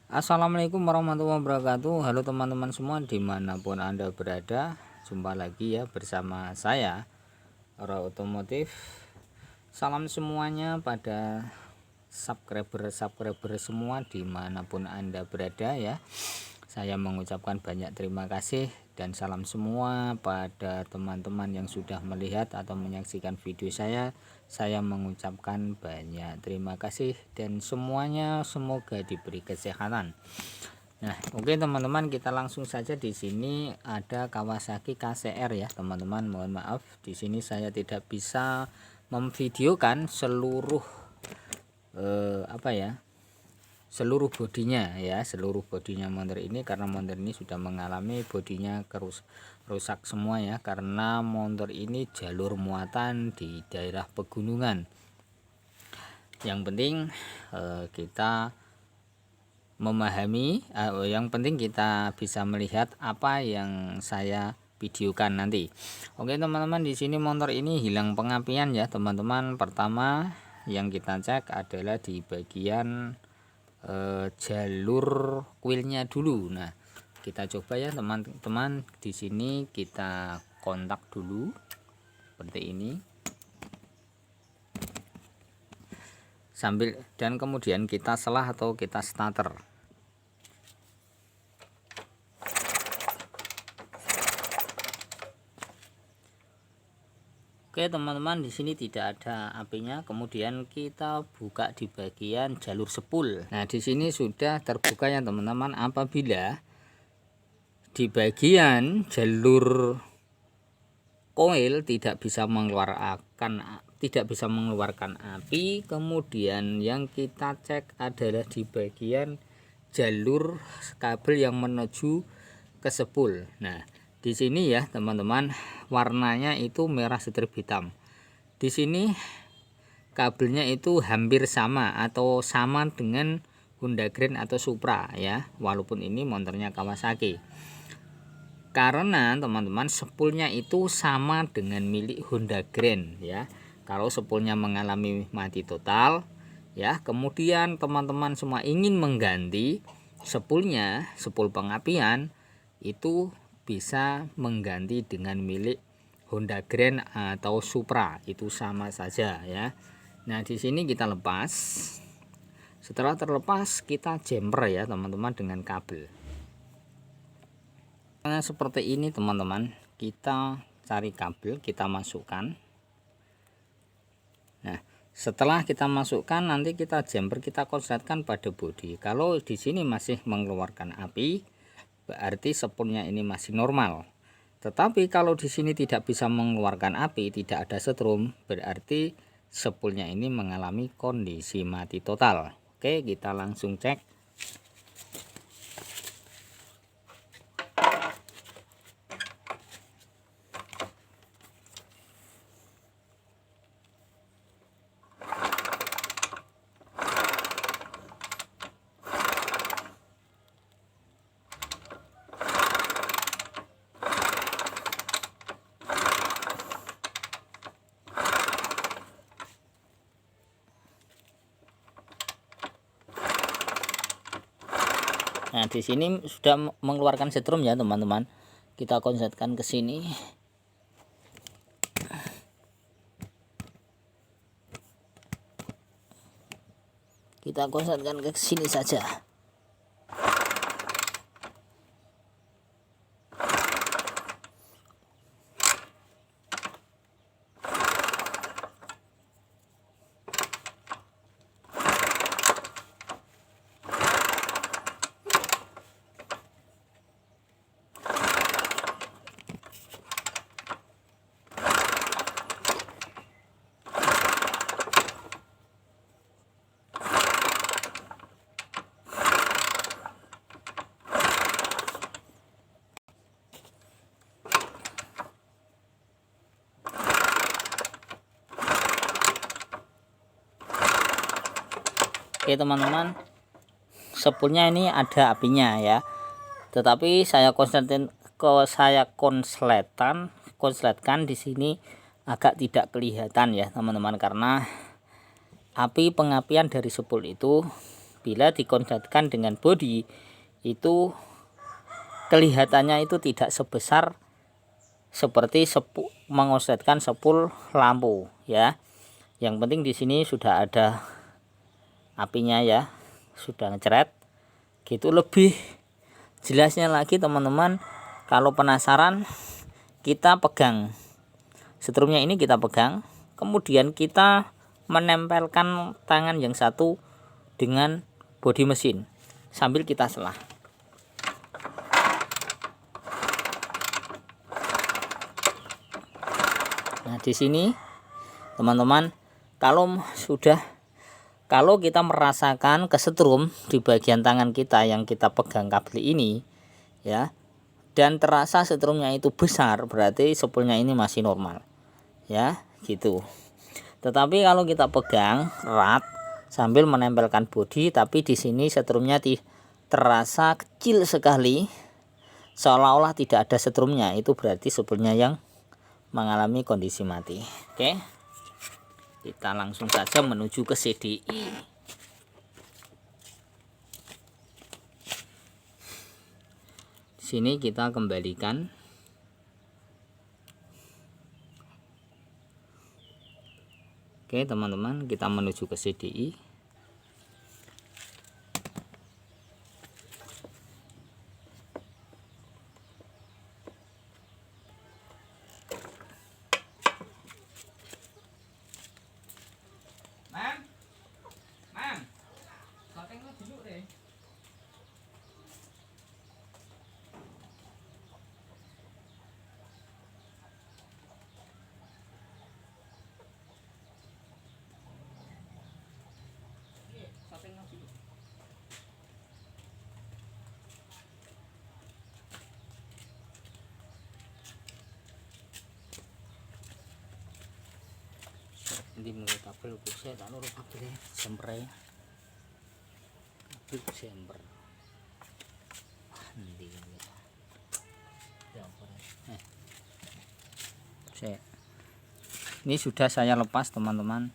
Assalamualaikum warahmatullahi wabarakatuh. Halo teman-teman semua dimanapun Anda berada. Jumpa lagi ya bersama saya Ora Otomotif. Salam semuanya pada subscriber semua dimanapun Anda berada ya. Saya mengucapkan banyak terima kasih dan salam semua pada teman-teman yang sudah melihat atau menyaksikan video saya. Saya mengucapkan banyak terima kasih dan semuanya semoga diberi kesehatan. Nah, oke teman-teman, kita langsung saja. Di sini ada Kawasaki KCR ya, teman-teman. Mohon maaf, di sini saya tidak bisa memvideokan seluruh seluruh bodinya ya, seluruh bodinya motor ini karena motor ini sudah mengalami bodinya rusak semua ya, karena motor ini jalur muatan di daerah pegunungan. Yang penting kita memahami, yang penting kita bisa melihat apa yang saya videokan nanti. Oke teman-teman, di sini motor ini hilang pengapian ya teman-teman. Pertama yang kita cek adalah di bagian jalur kuilnya dulu. Nah, kita coba ya teman-teman, di sini kita kontak dulu seperti ini sambil, dan kemudian kita selah atau kita starter. Oke teman-teman, di sini tidak ada apinya. Kemudian kita buka di bagian jalur sepul. Nah, di sini sudah terbuka ya teman-teman. Apabila di bagian jalur koil tidak bisa mengeluarkan api, kemudian yang kita cek adalah di bagian jalur kabel yang menuju ke sepul. Nah, di sini ya teman-teman, warnanya itu merah strip hitam. Di sini kabelnya itu hampir sama atau sama dengan Honda Grand atau Supra ya, walaupun ini motornya Kawasaki. Karena teman-teman, sepulnya itu sama dengan milik Honda Grand ya. Kalau sepulnya mengalami mati total ya, kemudian teman-teman semua ingin mengganti sepulnya, sepul pengapian, itu bisa mengganti dengan milik Honda Grand atau Supra, itu sama saja ya. Nah, di sini kita lepas. Setelah terlepas, kita jumper ya teman-teman dengan kabel. Nah, seperti ini teman-teman, kita cari kabel, kita masukkan. Nah, setelah kita masukkan, nanti kita jumper, kita konsletkan pada bodi. Kalau di sini masih mengeluarkan api, berarti sepulnya ini masih normal. Tetapi kalau di sini tidak bisa mengeluarkan api, tidak ada setrum, berarti sepulnya ini mengalami kondisi mati total. Oke, kita langsung cek. Nah, di sini sudah mengeluarkan setrum ya teman-teman. Kita konsletkan ke sini. Kita konsletkan ke sini saja. Oke teman-teman, sepulnya ini ada apinya ya, tetapi saya konsletkan di sini agak tidak kelihatan ya teman-teman, karena api pengapian dari sepul itu Bila dikontakkan dengan bodi itu kelihatannya itu tidak sebesar seperti mengonsletkan sepul lampu ya. Yang penting di sini sudah ada apinya ya, sudah ngeceret gitu. Lebih jelasnya lagi teman-teman, kalau penasaran kita pegang setrumnya ini, kita pegang, kemudian kita menempelkan tangan yang satu dengan bodi mesin sambil kita selah. Nah, di sini teman-teman, kalau kita merasakan kesetrum di bagian tangan kita yang kita pegang kabel ini ya, dan terasa setrumnya itu besar, berarti sepulnya ini masih normal ya gitu. Tetapi kalau kita pegang erat sambil menempelkan bodi, tapi di sini setrumnya terasa kecil sekali, seolah-olah tidak ada setrumnya, itu berarti sepulnya yang mengalami kondisi mati. Oke, kita langsung saja menuju ke CDI. Di sini kita kembalikan. Oke teman-teman, kita menuju ke CDI. Hindi menurut kabel saya tak nurut kabel sempre kabel semper nanti ini sudah saya lepas teman-teman.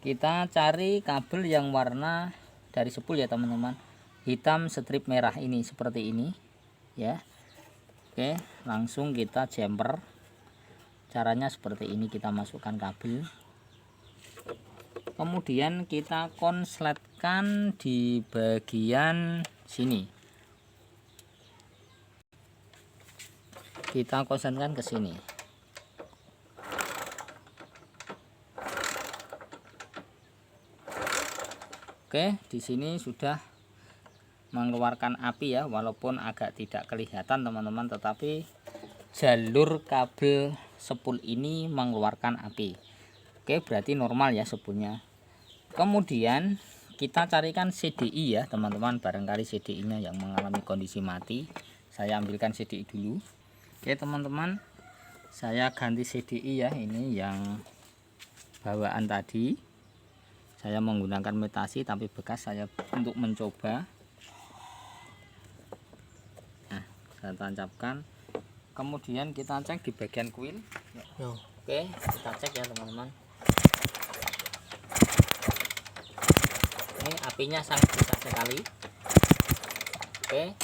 Kita cari kabel yang warna dari sepul ya teman-teman, hitam strip merah ini, seperti ini ya. Oke, langsung kita jumper. Caranya seperti ini, kita masukkan kabel, kemudian kita konsletkan di bagian sini. Kita konsletkan ke sini. Oke, di sini sudah mengeluarkan api ya, walaupun agak tidak kelihatan teman-teman, tetapi jalur kabel sepul ini mengeluarkan api. Oke, berarti normal ya sepulnya. Kemudian kita carikan CDI ya teman-teman, barangkali CDI nya yang mengalami kondisi mati. Saya ambilkan CDI dulu. Oke teman-teman, saya ganti CDI ya, ini yang bawaan tadi saya menggunakan metasi tapi bekas, saya untuk mencoba. Saya tancapkan, kemudian kita cek di bagian kuil. Oke, kita cek ya teman-teman. Ini apinya sangat besar sekali. Oke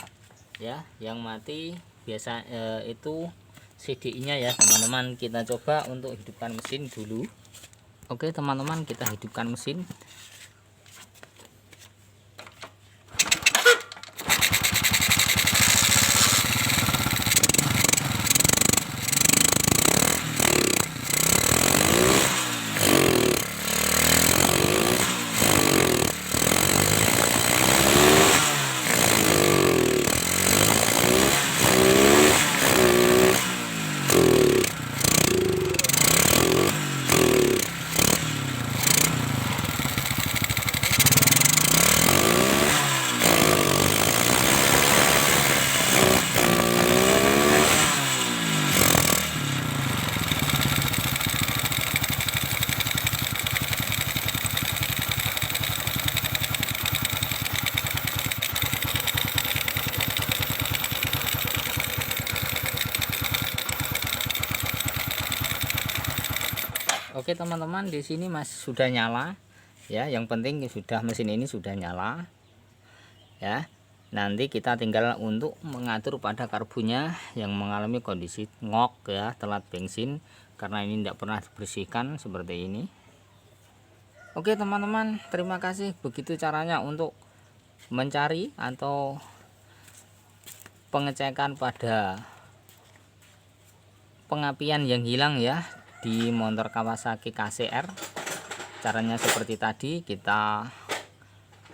ya, yang mati biasa itu CDI nya ya teman-teman. Kita coba untuk hidupkan mesin dulu. Oke teman-teman, kita hidupkan mesin. Oke teman-teman, di sini masih sudah nyala ya. Yang penting sudah mesin ini sudah nyala ya. Nanti kita tinggal untuk mengatur pada karbunya yang mengalami kondisi ngok ya, telat bensin karena ini tidak pernah dibersihkan seperti ini. Oke teman-teman, terima kasih. Begitu caranya untuk mencari atau pengecekan pada pengapian yang hilang ya di motor Kawasaki KCR. Caranya seperti tadi, kita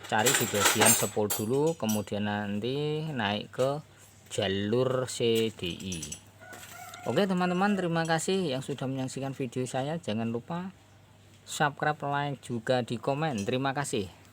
cari di bagian spol dulu, kemudian nanti naik ke jalur CDI. Oke teman-teman, terima kasih yang sudah menyaksikan video saya. Jangan lupa subscribe, like, juga di komen. Terima kasih.